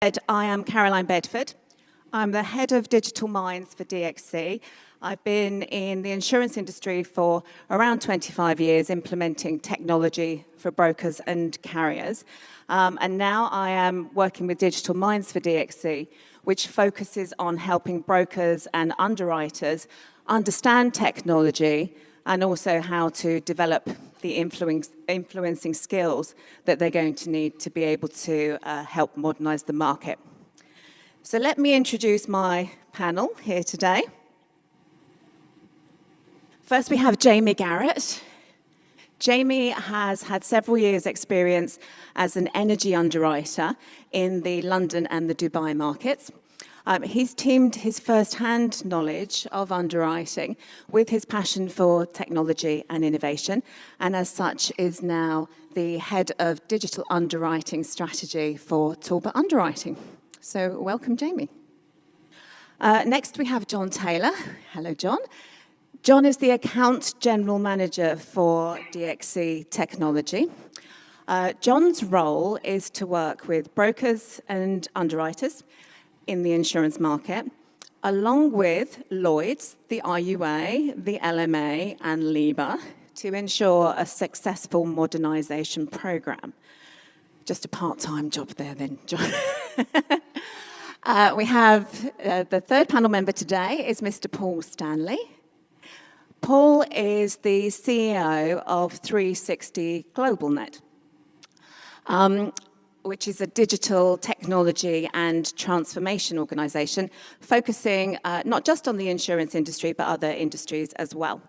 I am Caroline Bedford. I'm the head of Digital Minds for DXC. I've been in the insurance industry for around 25 years, implementing technology for brokers and carriers. And now I am working with Digital Minds for DXC, which focuses on helping brokers and underwriters understand technology and also how to develop the influencing skills that they're going to need to be able to help modernize the market. So let me introduce my panel here today. First, we have Jamie Garrett. Jamie has had several years' experience as an energy underwriter in the London and the Dubai markets. He's teamed his first-hand knowledge of underwriting with his passion for technology and innovation, and as such is now the head of digital underwriting strategy for Talbot Underwriting. So welcome, Jamie. Next, we have John Taylor. Hello, John. John is the account general manager for DXC Technology. John's role is to work with brokers and underwriters in the insurance market, along with Lloyd's, the RUA, the LMA, and LIBA, to ensure a successful modernisation programme. Just a part-time job there then, John. We have the third panel member today is Mr. Paul Stanley. Paul is the CEO of 360 GlobalNet, which is a digital technology and transformation organisation focusing not just on the insurance industry, but other industries as well.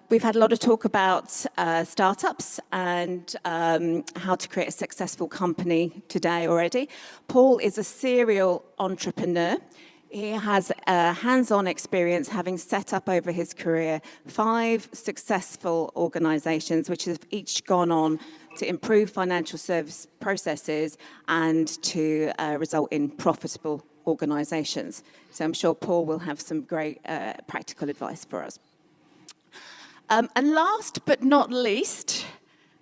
We've had a lot of talk about startups and how to create a successful company today already. Paul is a serial entrepreneur. He has hands-on experience, having set up over his career 5 successful organisations, which have each gone on to improve financial service processes and to result in profitable organisations. So I'm sure Paul will have some great practical advice for us. And last but not least,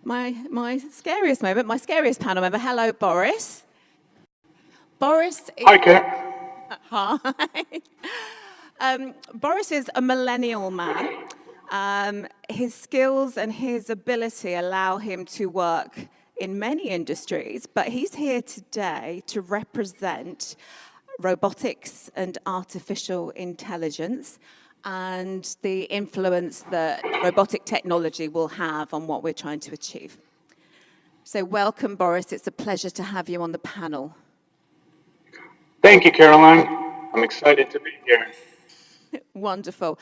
my scariest moment, my scariest panel member. Hello, Boris. Boris is... Hi, Kate. Hi. Boris is a millennial man. His skills and his ability allow him to work in many industries, but he's here today to represent robotics and artificial intelligence and the influence that robotic technology will have on what we're trying to achieve. So welcome, Boris. It's a pleasure to have you on the panel. Thank you, Caroline. I'm excited to be here. Wonderful.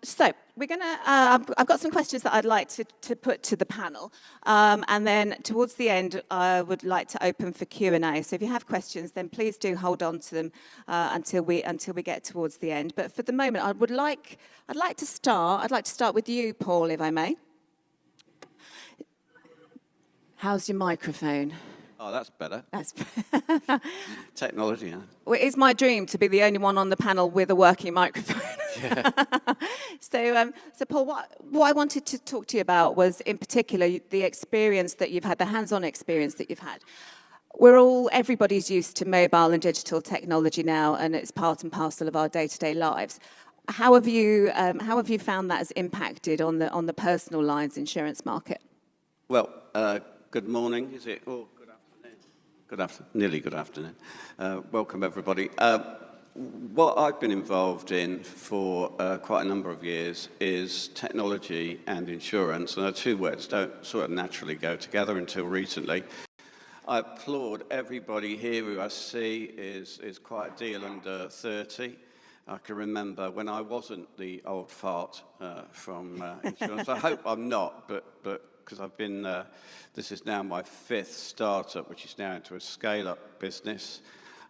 So we're going to, I've got some questions that I'd like to put to the panel. And then towards the end, I would like to open for Q&A. So if you have questions, then please do hold on to them until we get towards the end. But for the moment, I'd like to start with you, Paul, if I may. How's your microphone? Oh, that's better. That's Technology, huh? Well, it's my dream to be the only one on the panel with a working microphone. Yeah. So Paul, what I wanted to talk to you about was, in particular, the experience that you've had, the hands-on experience that you've had. Everybody's used to mobile and digital technology now, and it's part and parcel of our day-to-day lives. How have you found that has impacted on the personal lines insurance market? Well, good morning. Is it? Oh, good afternoon. Good afternoon. Nearly good afternoon. Welcome, everybody. What I've been involved in for quite a number of years is technology and insurance, and the two words don't sort of naturally go together until recently. I applaud everybody here who I see is quite a deal under 30. I can remember when I wasn't the old fart from insurance. I hope I'm not, but because I've been, this is now my 5th startup, which is now into a scale-up business.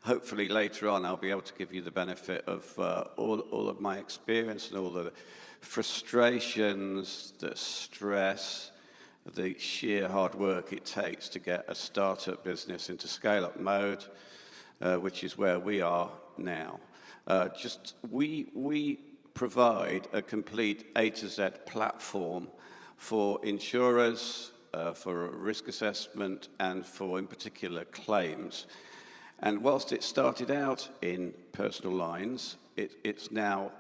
Hopefully later on I'll be able to give you the benefit of all of my experience and all the frustrations, the stress, the sheer hard work it takes to get a startup business into scale-up mode, which is where we are now. We provide a complete A to Z platform for insurers, for risk assessment and for, in particular, claims. And whilst it started out in personal lines, it's now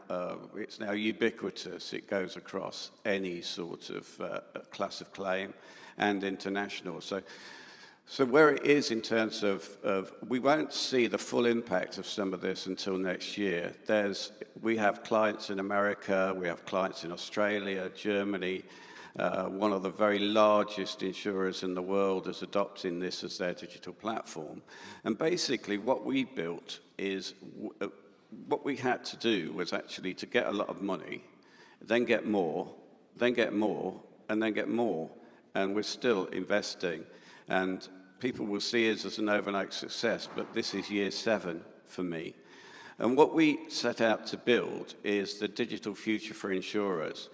ubiquitous. It goes across any sort of class of claim and international. So where it is in terms of we won't see the full impact of some of this until next year. We have clients in America, we have clients in Australia, Germany. One of the very largest insurers in the world is adopting this as their digital platform. And basically what we built is, what we had to do was actually to get a lot of money, then get more, then get more, and then get more. And we're still investing. And people will see us as an overnight success, but this is year 7 for me. And what we set out to build is the digital future for insurers,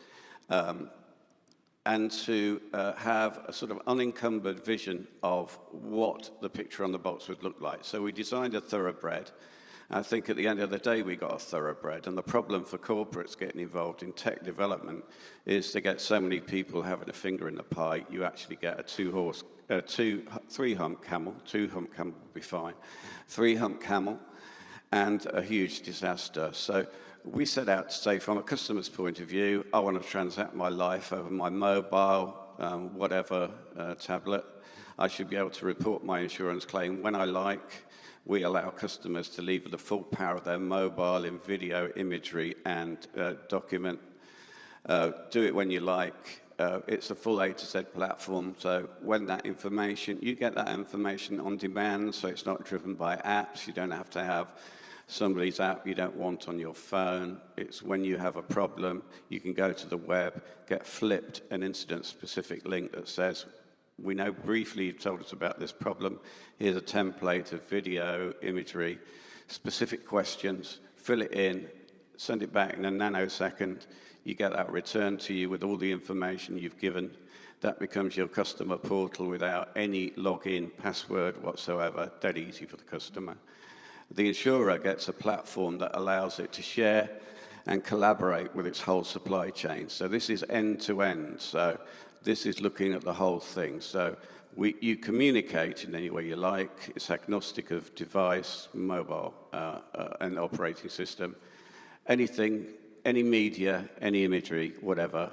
and to have a sort of unencumbered vision of what the picture on the box would look like. So we designed a thoroughbred. I think at the end of the day, we got a thoroughbred. And the problem for corporates getting involved in tech development is to get so many people having a finger in the pie, you actually get a three-hump camel. Two-hump camel would be fine. Three-hump camel and a huge disaster. So we set out to say, from a customer's point of view, I want to transact my life over my mobile, whatever tablet. I should be able to report my insurance claim when I like. We allow customers to leave the full power of their mobile in video, imagery, and document. Do it when you like. It's a full A to Z platform, so when that information, you get that information on demand, so it's not driven by apps. You don't have to have somebody's app you don't want on your phone. It's when you have a problem, you can go to the web, get flipped an incident-specific link that says, we know briefly you've told us about this problem. Here's a template of video, imagery, specific questions, fill it in, send it back in a nanosecond. You get that returned to you with all the information you've given. That becomes your customer portal without any login, password whatsoever. Dead easy for the customer. The insurer gets a platform that allows it to share and collaborate with its whole supply chain. So this is end-to-end. So this is looking at the whole thing. So you communicate in any way you like. It's agnostic of device, mobile, and operating system. Anything, any media, any imagery, whatever,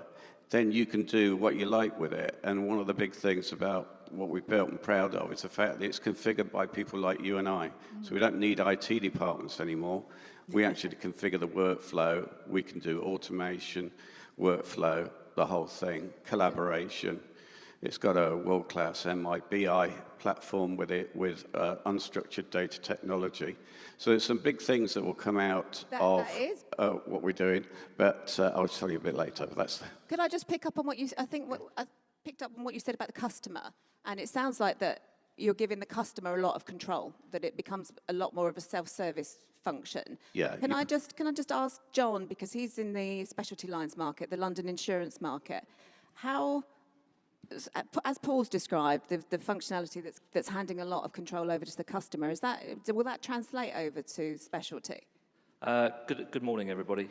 then you can do what you like with it. And one of the big things about what we've built and proud of is the fact that it's configured by people like you and I. So we don't need IT departments anymore. We actually configure the workflow. We can do automation, workflow, the whole thing, collaboration. It's got a world-class MI/BI platform with it, with unstructured data technology. So there's some big things that will come out of what we're doing, but I'll tell you a bit later. Could I just pick up on what you, I picked up on what you said about the customer, and it sounds like that you're giving the customer a lot of control, that it becomes a lot more of a self-service function. Yeah. Can I just ask John, because he's in the specialty lines market, the London insurance market, how, as Paul's described, the functionality that's handing a lot of control over to the customer, will that translate over to specialty? Good morning, everybody.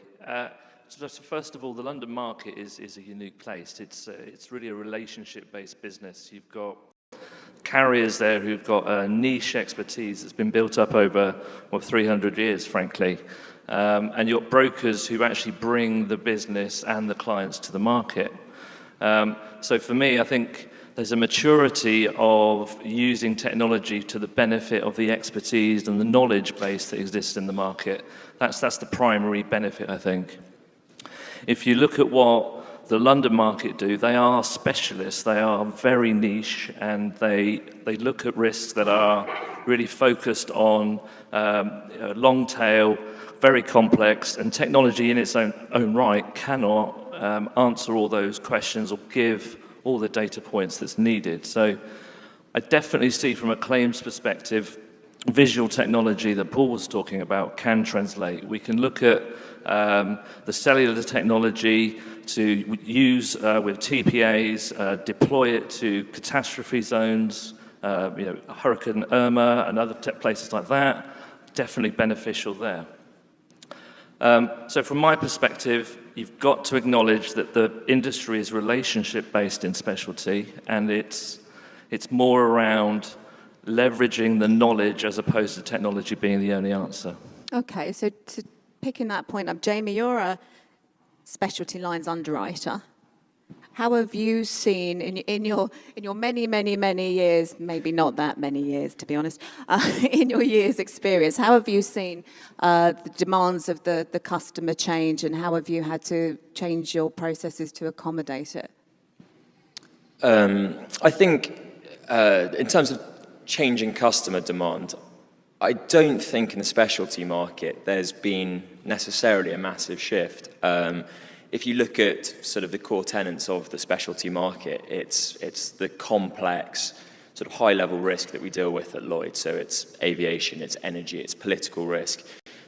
So first of all, the London market is a unique place. It's really a relationship-based business. You've got carriers there who've got a niche expertise that's been built up over 300 years, frankly. And you've got brokers who actually bring the business and the clients to the market. So for me, I think there's a maturity of using technology to the benefit of the expertise and the knowledge base that exists in the market. That's the primary benefit, I think. If you look at what the London market do, they are specialists, they are very niche, and they look at risks that are really focused on long tail, very complex, and technology in its own right cannot answer all those questions or give all the data points that's needed. So I definitely see from a claims perspective, visual technology that Paul was talking about can translate. We can look at the cellular technology to use with TPAs, deploy it to catastrophe zones, Hurricane Irma and other places like that, definitely beneficial there. So from my perspective, you've got to acknowledge that the industry is relationship-based in specialty, and it's more around leveraging the knowledge as opposed to technology being the only answer. Okay, so to picking that point up, Jamie, you're a specialty lines underwriter. How have you seen in your many years, maybe not that many years to be honest, in your years' experience, how have you seen the demands of the customer change, and how have you had to change your processes to accommodate it? I think in terms of changing customer demand, I don't think in the specialty market there's been necessarily a massive shift. If you look at sort of the core tenets of the specialty market, it's the complex sort of high-level risk that we deal with at Lloyd's. So it's aviation, it's energy, it's political risk.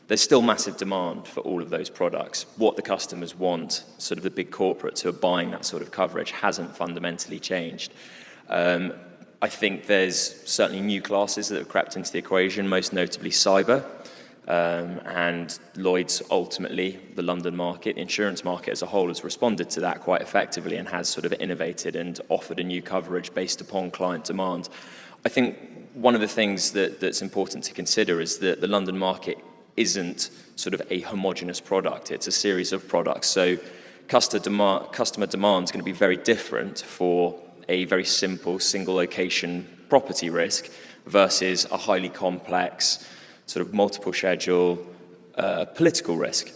There's still massive demand for all of those products. What the customers want, sort of the big corporates who are buying that sort of coverage, hasn't fundamentally changed. I think there's certainly new classes that have crept into the equation, most notably cyber. And Lloyd's, ultimately, the London market, the insurance market as a whole, has responded to that quite effectively and has sort of innovated and offered a new coverage based upon client demand. I think one of the things that's important to consider is that the London market isn't sort of a homogenous product. It's a series of products. So customer demand is going to be very different for a very simple single location property risk versus a highly complex sort of multiple schedule political risk.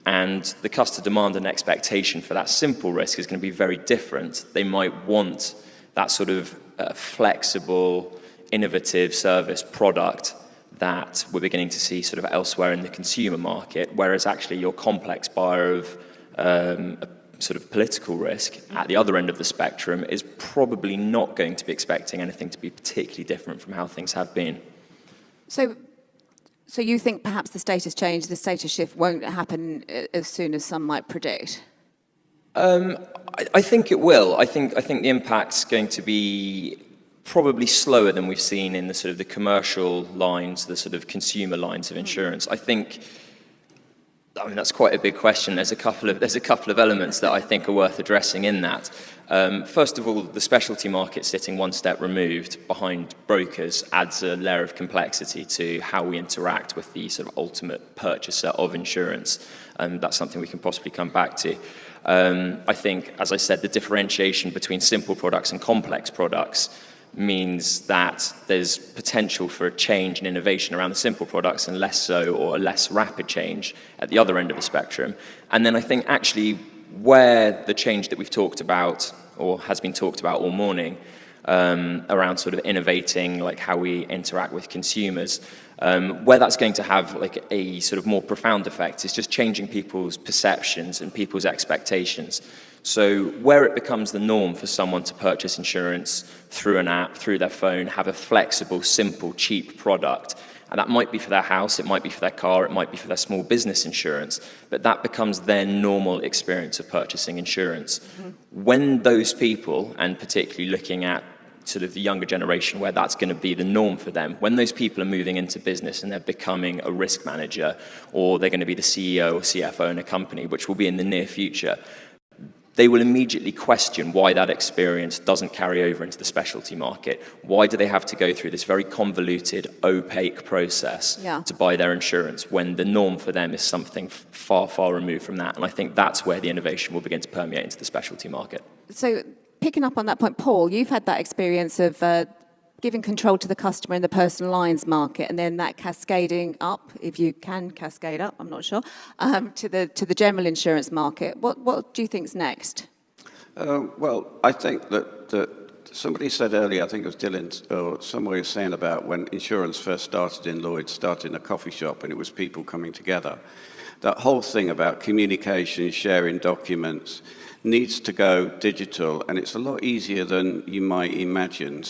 And the customer demand and expectation for that simple risk is going to be very different. They might want that sort of flexible, innovative service product that we're beginning to see sort of elsewhere in the consumer market, whereas actually your complex buyer of a sort of political risk at the other end of the spectrum is probably not going to be expecting anything to be particularly different from how things have been. So you think perhaps the status change, the status shift won't happen as soon as some might predict? I think it will. I think the impact's going to be probably slower than we've seen in the sort of the commercial lines, the sort of consumer lines of insurance. I mean, that's quite a big question. There's a couple of elements that I think are worth addressing in that. First of all, the specialty market sitting one step removed behind brokers adds a layer of complexity to how we interact with the sort of ultimate purchaser of insurance. And that's something we can possibly come back to. I think, as I said, the differentiation between simple products and complex products means that there's potential for a change and innovation around the simple products and less so, or a less rapid change at the other end of the spectrum. And then I think actually where the change that we've talked about, or has been talked about all morning, around sort of innovating like how we interact with consumers, where that's going to have like a sort of more profound effect is just changing people's perceptions and people's expectations. So where it becomes the norm for someone to purchase insurance through an app, through their phone, have a flexible, simple, cheap product, and that might be for their house, it might be for their car, it might be for their small business insurance, but that becomes their normal experience of purchasing insurance. Mm-hmm. When those people, and particularly looking at sort of the younger generation where that's going to be the norm for them, when those people are moving into business and they're becoming a risk manager, or they're going to be the CEO or CFO in a company, which will be in the near future, they will immediately question why that experience doesn't carry over into the specialty market. Why do they have to go through this very convoluted, opaque process to buy their insurance when the norm for them is something far, far removed from that? And I think that's where the innovation will begin to permeate into the specialty market. So picking up on that point, Paul, you've had that experience of giving control to the customer in the personal lines market, and then that cascading up, if you can cascade up, I'm not sure, to the general insurance market. What do you think's next? Well, I think that somebody said earlier, I think it was Dylan, or somebody was saying about when insurance first started in Lloyd's, started in a coffee shop, and it was people coming together. That whole thing about communication, sharing documents, needs to go digital, and it's a lot easier than you might imagine.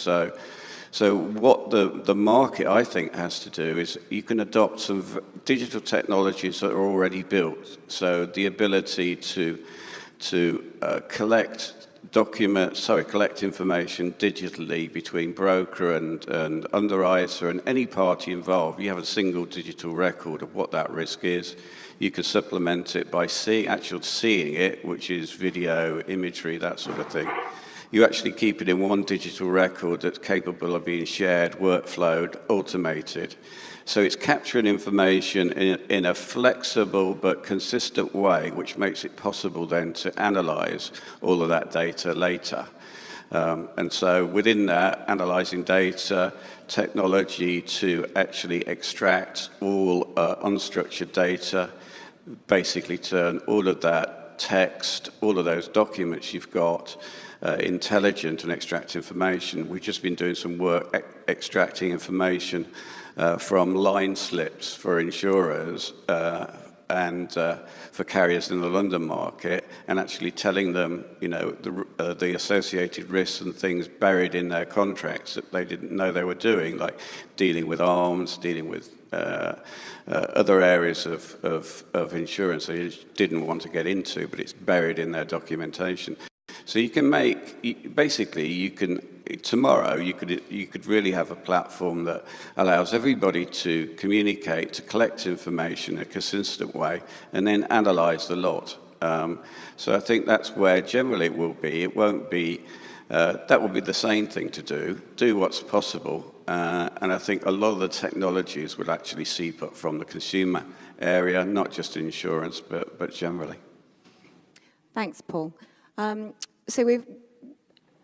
So what the market, I think, has to do is you can adopt some digital technologies that are already built. So the ability to collect collect information digitally between broker and underwriter and any party involved. You have a single digital record of what that risk is. You can supplement it by seeing it, which is video, imagery, that sort of thing. You actually keep it in one digital record that's capable of being shared, workflowed, automated. So it's capturing information in a flexible but consistent way, which makes it possible then to analyze all of that data later. And so within that, analyzing data, technology to actually extract all unstructured data, basically turn all of that text, all of those documents you've got, intelligent and extract information. We've just been doing some work extracting information from line slips for insurers and for carriers in the London market, and actually telling them, the associated risks and things buried in their contracts that they didn't know they were doing, like dealing with arms, dealing with other areas of insurance they just didn't want to get into, but it's buried in their documentation. So you can tomorrow you could really have a platform that allows everybody to communicate, to collect information in a consistent way, and then analyze the lot. So I think that's where generally it will be. It won't be, that will be the same thing to do what's possible. And I think a lot of the technologies will actually seep up from the consumer area, not just insurance, but generally. Thanks, Paul. So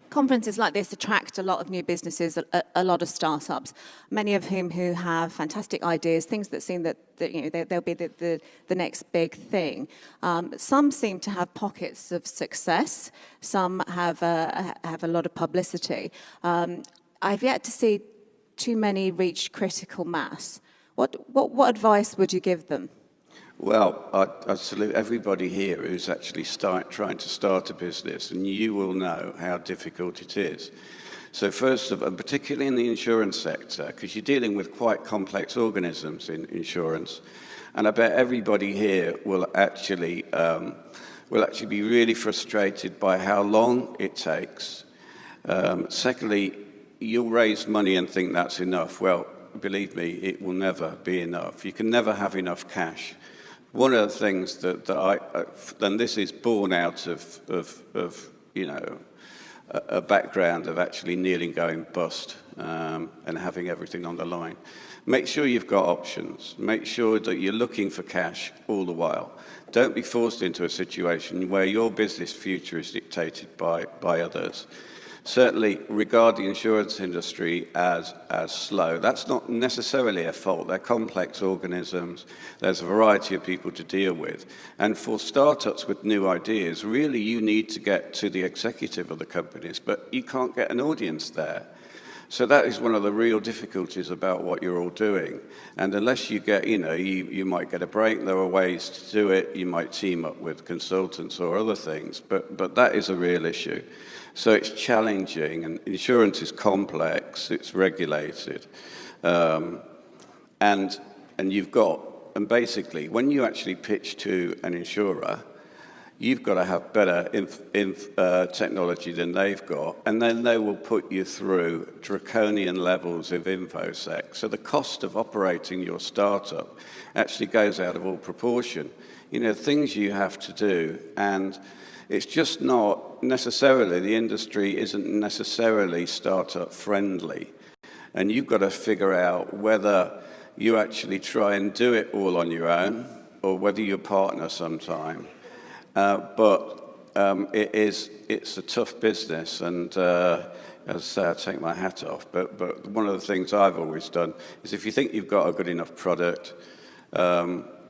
conferences like this attract a lot of new businesses, a lot of startups, many of whom who have fantastic ideas, things that seem that they'll be the next big thing. Some seem to have pockets of success. Some have a lot of publicity. I've yet to see too many reach critical mass. What advice would you give them? Well, I salute everybody here who's actually trying to start a business, and you will know how difficult it is. So first of all, particularly in the insurance sector, because you're dealing with quite complex organisms in insurance, and I bet everybody here will actually be really frustrated by how long it takes. Secondly, you'll raise money and think that's enough. Well, believe me, it will never be enough. You can never have enough cash. One of the things and this is born out of a background of actually nearly going bust and having everything on the line. Make sure you've got options. Make sure that you're looking for cash all the while. Don't be forced into a situation where your business future is dictated by others. Certainly regard the insurance industry as slow. That's not necessarily a fault. They're complex organisms. There's a variety of people to deal with. And for startups with new ideas, really you need to get to the executive of the companies, but you can't get an audience there. So that is one of the real difficulties about what you're all doing. And unless you get, you might get a break, there are ways to do it. You might team up with consultants or other things, but that is a real issue. So it's challenging, and insurance is complex, it's regulated. And basically, when you actually pitch to an insurer, you've got to have better technology than they've got, and then they will put you through draconian levels of InfoSec. So the cost of operating your startup actually goes out of all proportion. Things you have to do, and it's just not necessarily, the industry isn't necessarily startup friendly. And you've got to figure out whether you actually try and do it all on your own or whether you partner sometime. It's a tough business, and as I say, I take my hat off. But one of the things I've always done is if you think you've got a good enough product,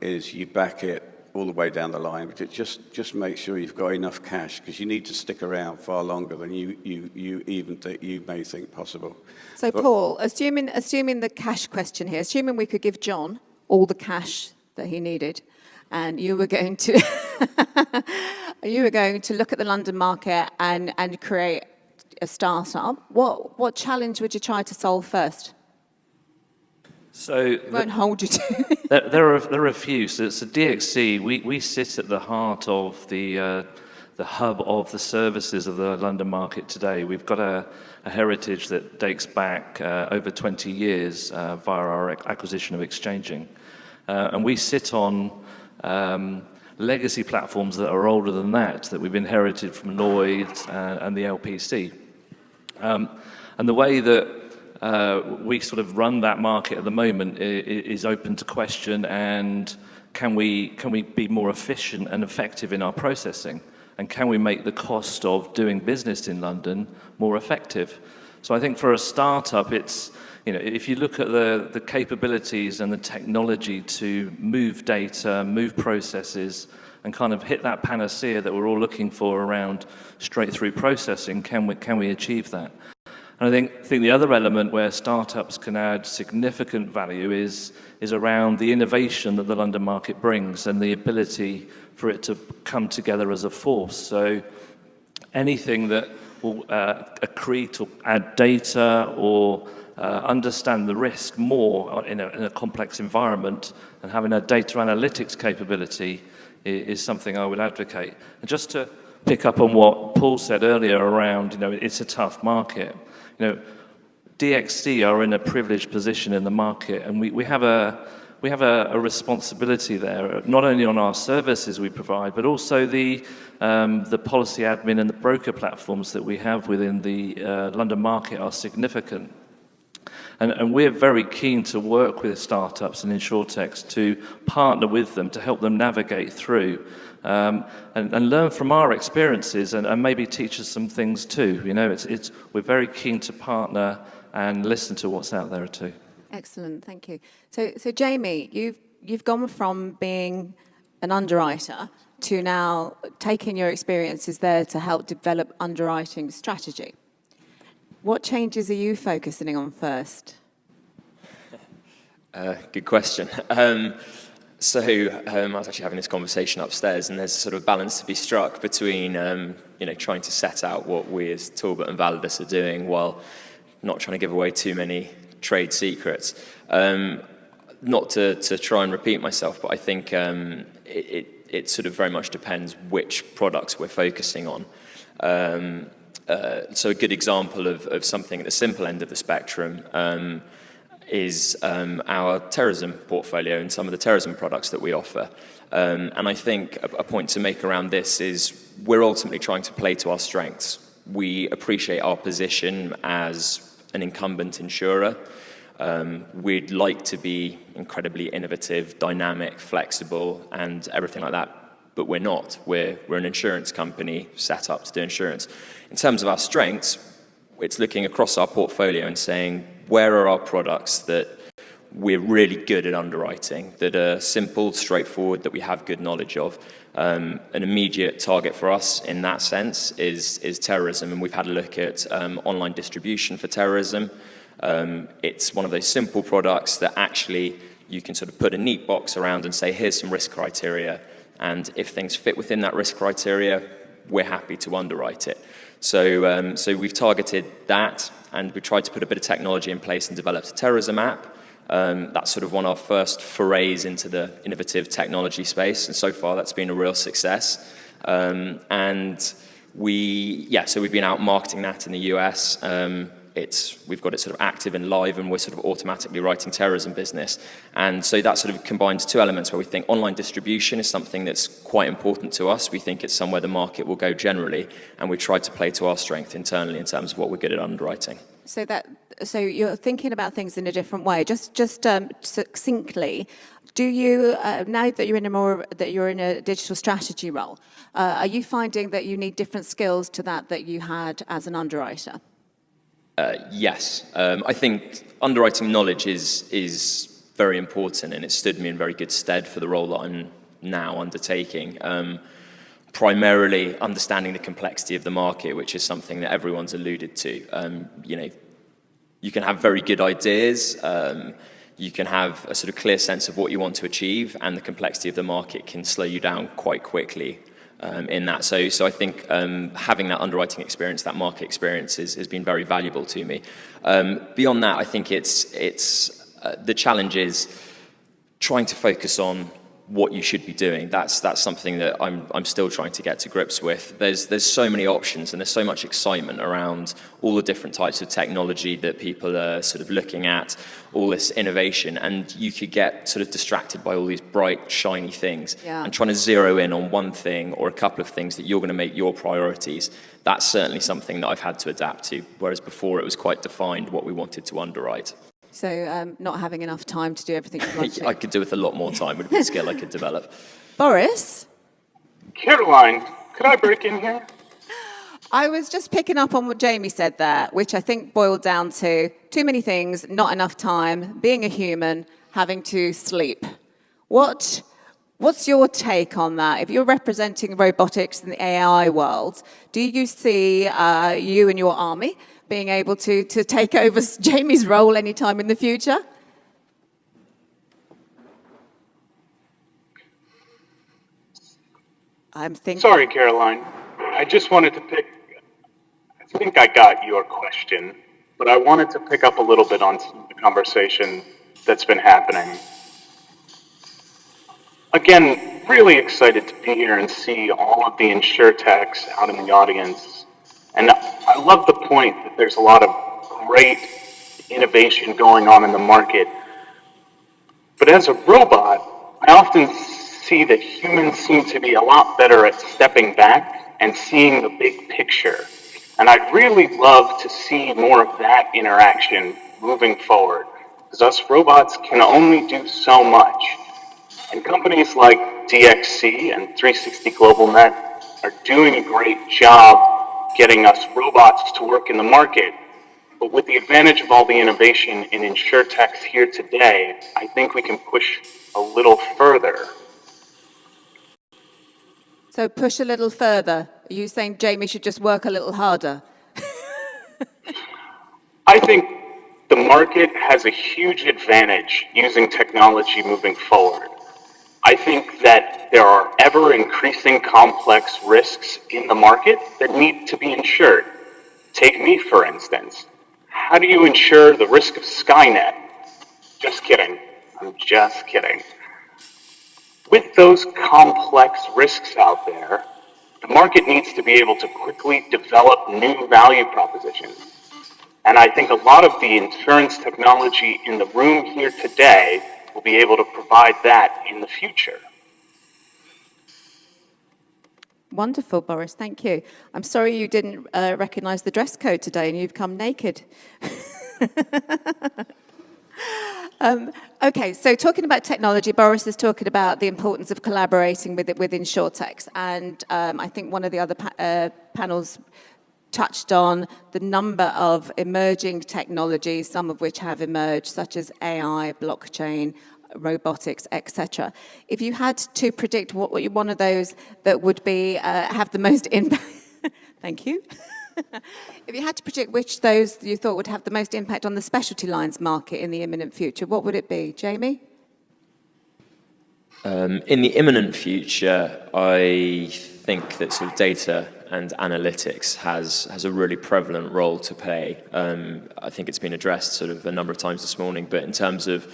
is you back it all the way down the line, but just make sure you've got enough cash, because you need to stick around far longer than you may think possible. So Paul, assuming the cash question here, assuming we could give John all the cash that he needed, and you were going to look at the London market and create a startup, what challenge would you try to solve first? So It won't hold you to it. there are a few. So DXC, we sit at the heart of the hub of the services of the London market today. We've got a heritage that dates back over 20 years via our acquisition of Exchanging. And we sit on legacy platforms that are older than that we've inherited from Lloyds and the LPC. And the way that we sort of run that market at the moment is open to question, and can we be more efficient and effective in our processing? And can we make the cost of doing business in London more effective? So I think for a startup, it's, if you look at the capabilities and the technology to move data, move processes, and kind of hit that panacea that we're all looking for around straight-through processing, can we achieve that? And I think the other element where startups can add significant value is around the innovation that the London market brings and the ability for it to come together as a force. So anything that will accrete or add data or understand the risk more in a complex environment, and having a data analytics capability is something I would advocate. And just to pick up on what Paul said earlier around, it's a tough market. DXC are in a privileged position in the market, and we have a responsibility there, not only on our services we provide, but also the policy admin and the broker platforms that we have within the London market are significant. And we're very keen to work with startups and insurtechs to partner with them to help them navigate through and learn from our experiences and maybe teach us some things too. We're very keen to partner and listen to what's out there too. Excellent, thank you. So Jamie, you've gone from being an underwriter to now taking your experiences there to help develop underwriting strategy. What changes are you focusing on first? Good question. I was actually having this conversation upstairs, and there's a sort of balance to be struck between, trying to set out what we as Talbot and Validus are doing while not trying to give away too many trade secrets. Not to try and repeat myself, but I think it sort of very much depends which products we're focusing on. So a good example of something at the simple end of the spectrum is our terrorism portfolio and some of the terrorism products that we offer. And I think a point to make around this is we're ultimately trying to play to our strengths. We appreciate our position as an incumbent insurer. We'd like to be incredibly innovative, dynamic, flexible, and everything like that. But we're not. We're an insurance company set up to do insurance. In terms of our strengths, it's looking across our portfolio and saying, where are our products that we're really good at underwriting, that are simple, straightforward, that we have good knowledge of? An immediate target for us in that sense is terrorism, and we've had a look at online distribution for terrorism. It's one of those simple products that actually you can sort of put a neat box around and say, here's some risk criteria. And if things fit within that risk criteria, we're happy to underwrite it. So we've targeted that, and we tried to put a bit of technology in place and developed a terrorism app. That's sort of one of our first forays into the innovative technology space, and so far that's been a real success. So we've been out marketing that in the US. We've got it sort of active and live, and we're sort of automatically writing terrorism business. And so that sort of combines two elements where we think online distribution is something that's quite important to us. We think it's somewhere the market will go generally, and we tried to play to our strength internally in terms of what we're good at underwriting. So you're thinking about things in a different way. Just succinctly, do you now that you're in a digital strategy role, are you finding that you need different skills to that you had as an underwriter? Yes. I think underwriting knowledge is very important, and it stood me in very good stead for the role that I'm now undertaking. Primarily understanding the complexity of the market, which is something that everyone's alluded to. You can have very good ideas, you can have a sort of clear sense of what you want to achieve, and the complexity of the market can slow you down quite quickly. In that. So I think having that underwriting experience, that market experience has been very valuable to me. Beyond that, I think it's the challenge is trying to focus on what you should be doing. That's something that I'm still trying to get to grips with. There's so many options and there's so much excitement around all the different types of technology that people are sort of looking at, all this innovation, and you could get sort of distracted by all these bright, shiny things. Yeah. And trying to zero in on one thing or a couple of things that you're going to make your priorities, that's certainly something that I've had to adapt to, whereas before it was quite defined what we wanted to underwrite. So not having enough time to do everything you want to. I could do with a lot more time, would be a skill I could develop. Boris, Caroline, could I break in here? I was just picking up on what Jamie said there, which I think boiled down to too many things, not enough time, being a human, having to sleep. What's your take on that? If you're representing robotics in the AI world, do you see you and your army being able to take over Jamie's role anytime in the future? I'm thinking. Sorry, Caroline. I just wanted to I think I got your question, but I wanted to pick up a little bit on the conversation that's been happening. Again, really excited to be here and see all of the InsurTechs out in the audience. And I love the point that there's a lot of great innovation going on in the market. But as a robot, I often see that humans seem to be a lot better at stepping back and seeing the big picture. And I'd really love to see more of that interaction moving forward, because us robots can only do so much. And companies like DXC and 360 GlobalNet are doing a great job getting us robots to work in the market. But with the advantage of all the innovation in InsurTechs here today, I think we can push a little further. So push a little further. Are you saying Jamie should just work a little harder? I think the market has a huge advantage using technology moving forward. I think that there are ever increasing complex risks in the market that need to be insured. Take me, for instance. How do you insure the risk of Skynet? Just kidding. I'm just kidding. With those complex risks out there, the market needs to be able to quickly develop new value propositions. And I think a lot of the insurance technology in the room here today will be able to provide that in the future. Wonderful, Boris. Thank you. I'm sorry you didn't recognize the dress code today and you've come naked. Okay, so talking about technology, Boris is talking about the importance of collaborating with InsurTechs. And I think one of the other panels touched on the number of emerging technologies, some of which have emerged, such as AI, blockchain, robotics, etc. If you had to predict what one of those that would be have the most impact, thank you. If you had to predict which those you thought would have the most impact on the specialty lines market in the imminent future, what would it be, Jamie? In the imminent future, I think that sort of data and analytics has a really prevalent role to play. I think it's been addressed sort of a number of times this morning, but in terms of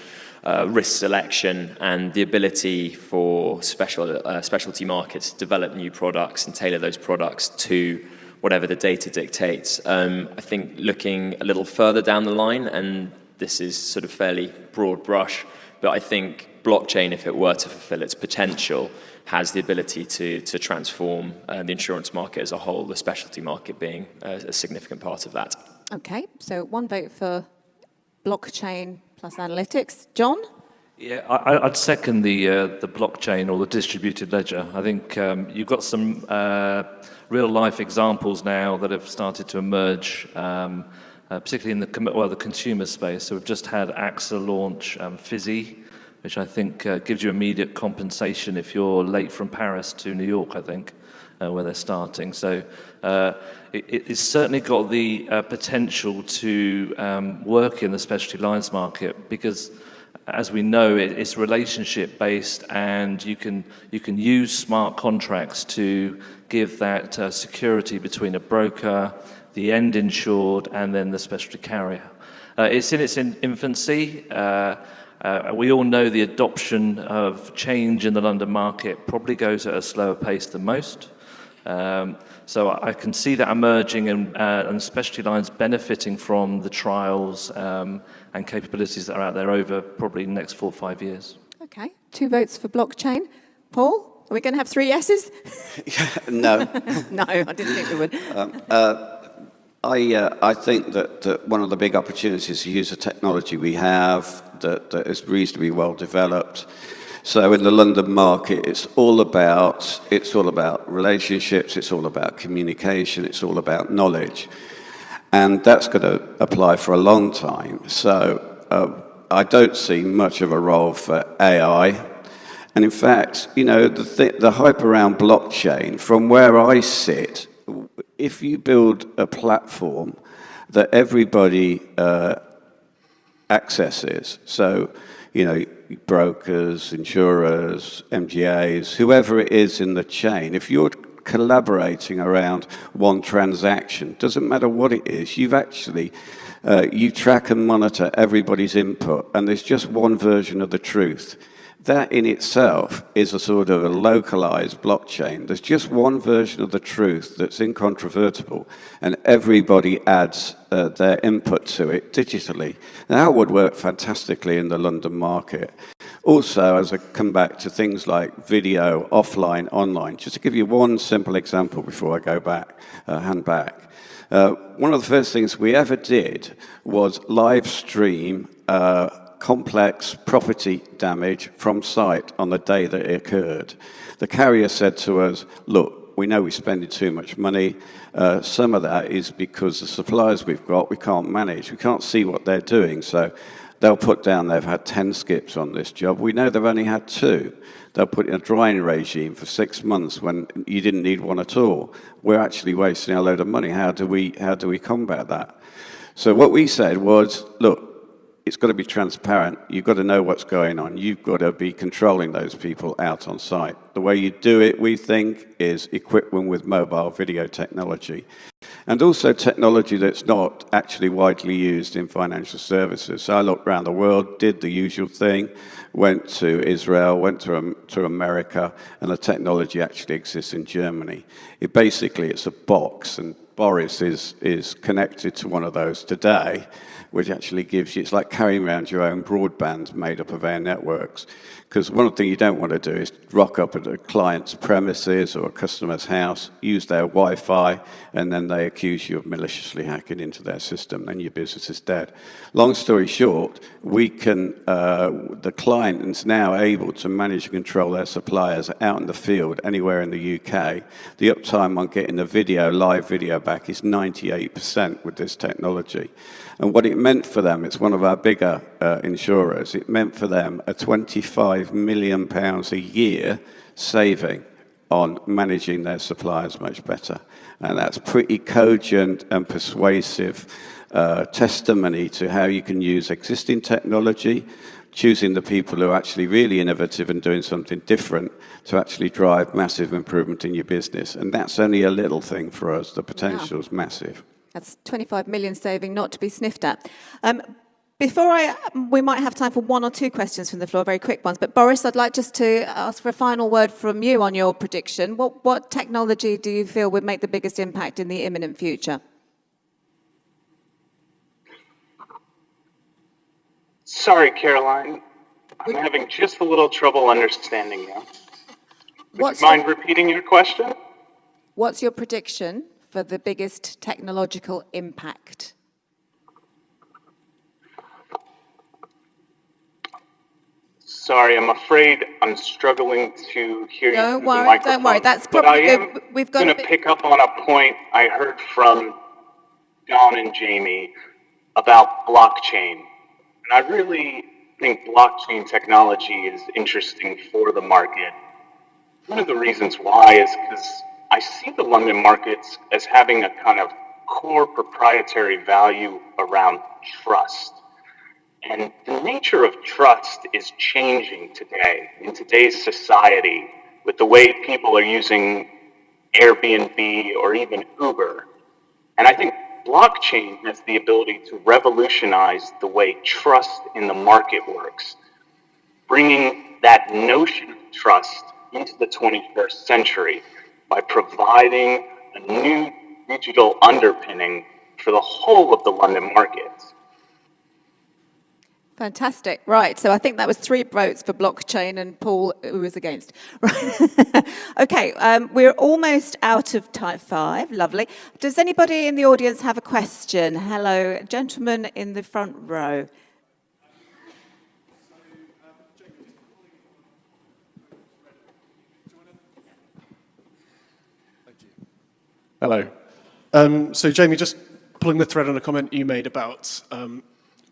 risk selection and the ability for specialty markets to develop new products and tailor those products to whatever the data dictates. I think looking a little further down the line, and this is sort of fairly broad brush, but I think blockchain, if it were to fulfill its potential, has the ability to transform the insurance market as a whole, the specialty market being a significant part of that. Okay, so one vote for blockchain plus analytics. John? Yeah, I'd second the blockchain or the distributed ledger. I think you've got some real-life examples now that have started to emerge, particularly in the consumer space. So we've just had AXA launch Fizzy, which I think gives you immediate compensation if you're late from Paris to New York, I think, where they're starting. So it's certainly got the potential to work in the specialty lines market because, as we know, it's relationship-based, and you can use smart contracts to give that security between a broker, the end insured, and then the specialty carrier. It's in its infancy. We all know the adoption of change in the London market probably goes at a slower pace than most. So I can see that emerging and specialty lines benefiting from the trials and capabilities that are out there over probably the next 4 or 5 years. Okay, 2 votes for blockchain. Paul, are we going to have 3 yeses? No. No, I didn't think we would. I think that one of the big opportunities to use the technology we have that is reasonably well developed. So in the London market, it's all about relationships, it's all about communication, it's all about knowledge. And that's going to apply for a long time. So I don't see much of a role for AI. And in fact, you know, the hype around blockchain, from where I sit, if you build a platform that everybody accesses, so, you know, brokers, insurers, MGAs, whoever it is in the chain, if you're collaborating around one transaction, doesn't matter what it is, you've actually, you track and monitor everybody's input, and there's just one version of the truth. That in itself is a sort of a localized blockchain. There's just one version of the truth that's incontrovertible, and everybody adds their input to it digitally. Now, that would work fantastically in the London market. Also, as I come back to things like video, offline, online, just to give you one simple example before I go back, hand back. One of the first things we ever did was live stream complex property damage from site on the day that it occurred. The carrier said to us, look, we know we're spending too much money. Some of that is because the suppliers we've got, we can't manage. We can't see what they're doing. So they'll put down they've had 10 skips on this job. We know they've only had 2. They'll put in a drying regime for 6 months when you didn't need one at all. We're actually wasting a load of money. How do we combat that? So what we said was, look, it's got to be transparent. You've got to know what's going on. You've got to be controlling those people out on site. The way you do it, we think, is equip them with mobile video technology. And also technology that's not actually widely used in financial services. So I looked around the world, did the usual thing, went to Israel, went to America, and the technology actually exists in Germany. It's a box, and Boris is connected to one of those today, which actually gives you, it's like carrying around your own broadband made up of our networks. Because one thing you don't want to do is rock up at a client's premises or a customer's house, use their Wi-Fi, and then they accuse you of maliciously hacking into their system, then your business is dead. Long story short, the client is now able to manage and control their suppliers out in the field, anywhere in the UK. The uptime on getting the live video back is 98% with this technology. And what it meant for them, it's one of our bigger insurers, it meant for them a £25 million a year saving on managing their suppliers much better. And that's pretty cogent and persuasive testimony to how you can use existing technology, choosing the people who are actually really innovative and doing something different to actually drive massive improvement in your business. And that's only a little thing for us. The potential is massive. That's 25 million saving not to be sniffed at. We might have time for 1 or 2 questions from the floor, very quick ones. But Boris, I'd like just to ask for a final word from you on your prediction. What technology do you feel would make the biggest impact in the imminent future? Sorry, Caroline. I'm having just a little trouble understanding you. Would you mind repeating your question? What's your prediction for the biggest technological impact? Sorry, I'm afraid I'm struggling to hear you. Don't worry. That's probably good. We've got to pick up on a point I heard from John and Jamie about blockchain. And I really think blockchain technology is interesting for the market. One of the reasons why is because I see the London markets as having a kind of core proprietary value around trust. And the nature of trust is changing today, in today's society, with the way people are using Airbnb or even Uber. And I think blockchain has the ability to revolutionize the way trust in the market works, bringing that notion of trust into the 21st century by providing a new digital underpinning for the whole of the London market. Fantastic. Right. So I think that was 3 votes for blockchain and Paul, who was against. Right. Okay. We're almost out of type 5. Lovely. Does anybody in the audience have a question? Hello, gentleman in the front row. Hello. So Jamie, just pulling the thread on a comment you made about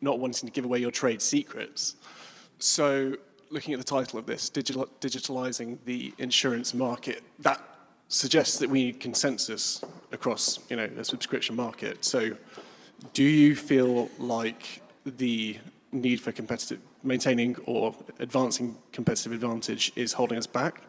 not wanting to give away your trade secrets. So looking at the title of this, digitalizing the insurance market, that suggests that we need consensus across, the subscription market. So do you feel like the need for maintaining or advancing competitive advantage is holding us back?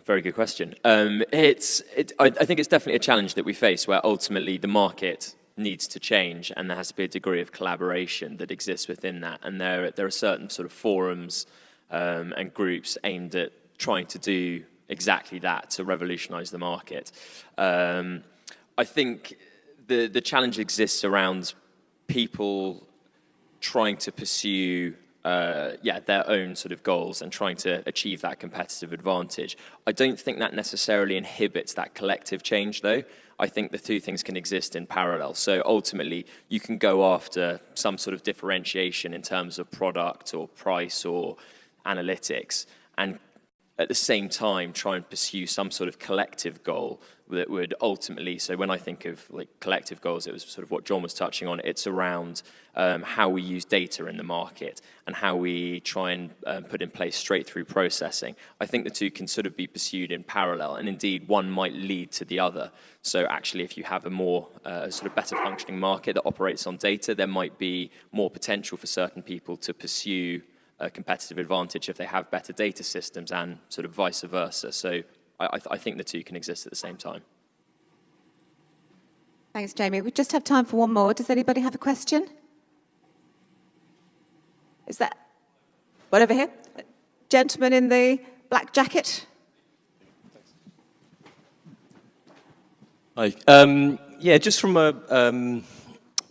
Very good question. I think it's definitely a challenge that we face where ultimately the market needs to change and there has to be a degree of collaboration that exists within that. And there are certain sort of forums and groups aimed at trying to do exactly that, to revolutionize the market. I think the challenge exists around people trying to pursue their own sort of goals and trying to achieve that competitive advantage. I don't think that necessarily inhibits that collective change, though. I think the two things can exist in parallel. So ultimately, you can go after some sort of differentiation in terms of product or price or analytics, and at the same time try and pursue some sort of collective goal that would ultimately, so when I think of like collective goals, it was sort of what John was touching on, it's around how we use data in the market and how we try and put in place straight-through processing. I think the two can sort of be pursued in parallel, and indeed one might lead to the other. So actually, if you have a more sort of better functioning market that operates on data, there might be more potential for certain people to pursue a competitive advantage if they have better data systems, and sort of vice versa. So I think the two can exist at the same time. Thanks, Jamie. We just have time for one more. Does anybody have a question? Is that one over here? Gentleman in the black jacket. Hi. Just from a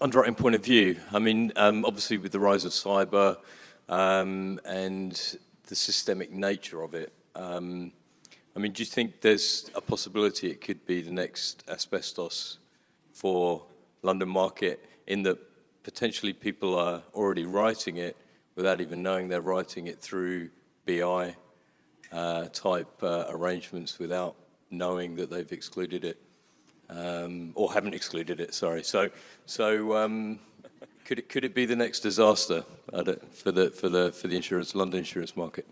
underwriting point of view, I mean, obviously with the rise of cyber and the systemic nature of it, I mean, do you think there's a possibility it could be the next asbestos for London market, in that potentially people are already writing it without even knowing they're writing it through BI type arrangements without knowing that they've excluded it or haven't excluded it? Sorry. So could it be the next disaster for the insurance, London insurance market?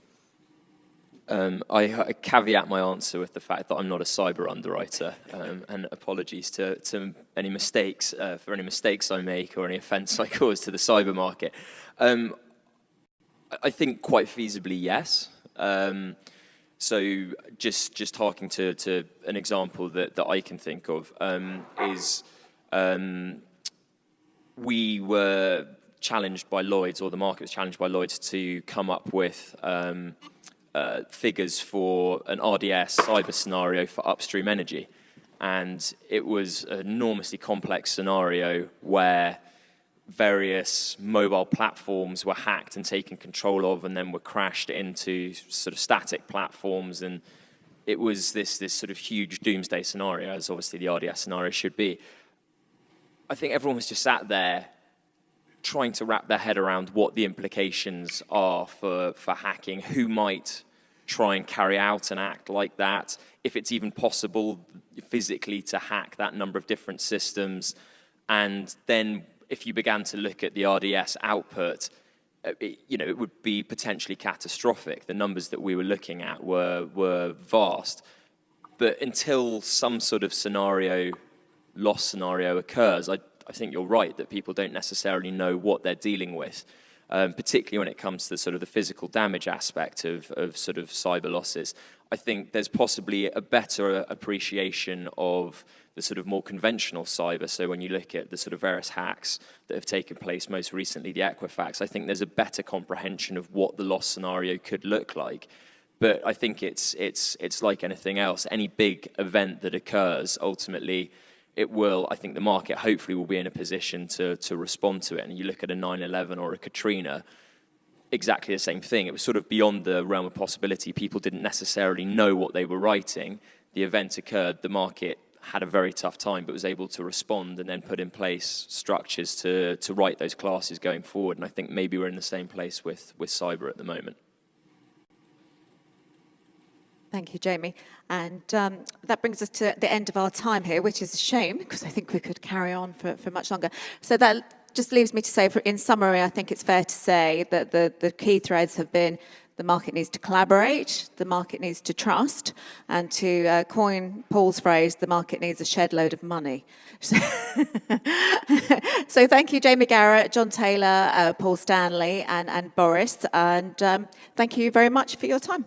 I caveat my answer with the fact that I'm not a cyber underwriter, and apologies to any mistakes, for any mistakes I make or any offence I cause to the cyber market. I think quite feasibly, yes. So just harking to an example that I can think of is we were challenged by Lloyds, or the market was challenged by Lloyds, to come up with figures for an RDS cyber scenario for upstream energy. And it was an enormously complex scenario where various mobile platforms were hacked and taken control of, and then were crashed into sort of static platforms. And it was this sort of huge doomsday scenario, as obviously the RDS scenario should be. I think everyone was just sat there trying to wrap their head around what the implications are for hacking, who might try and carry out an act like that, if it's even possible physically to hack that number of different systems. And then if you began to look at the RDS output, it would be potentially catastrophic. The numbers that we were looking at were vast. But until some sort of loss scenario occurs, I think you're right that people don't necessarily know what they're dealing with, particularly when it comes to sort of the physical damage aspect of sort of cyber losses. I think there's possibly a better appreciation of the sort of more conventional cyber. So when you look at the sort of various hacks that have taken place, most recently the Equifax, I think there's a better comprehension of what the loss scenario could look like. But I think it's like anything else. Any big event that occurs, ultimately, it will, I think the market hopefully will be in a position to respond to it. And you look at a 9/11 or a Katrina, exactly the same thing. It was sort of beyond the realm of possibility. People didn't necessarily know what they were writing. The event occurred, the market had a very tough time, but was able to respond and then put in place structures to write those classes going forward. And I think maybe we're in the same place with cyber at the moment. Thank you, Jamie. And that brings us to the end of our time here, which is a shame because I think we could carry on for much longer. So that just leaves me to say, in summary, I think it's fair to say that the key threads have been the market needs to collaborate, the market needs to trust, and to coin Paul's phrase, the market needs a shed load of money. So thank you, Jamie Garrett, John Taylor, Paul Stanley, and Boris. And thank you very much for your time.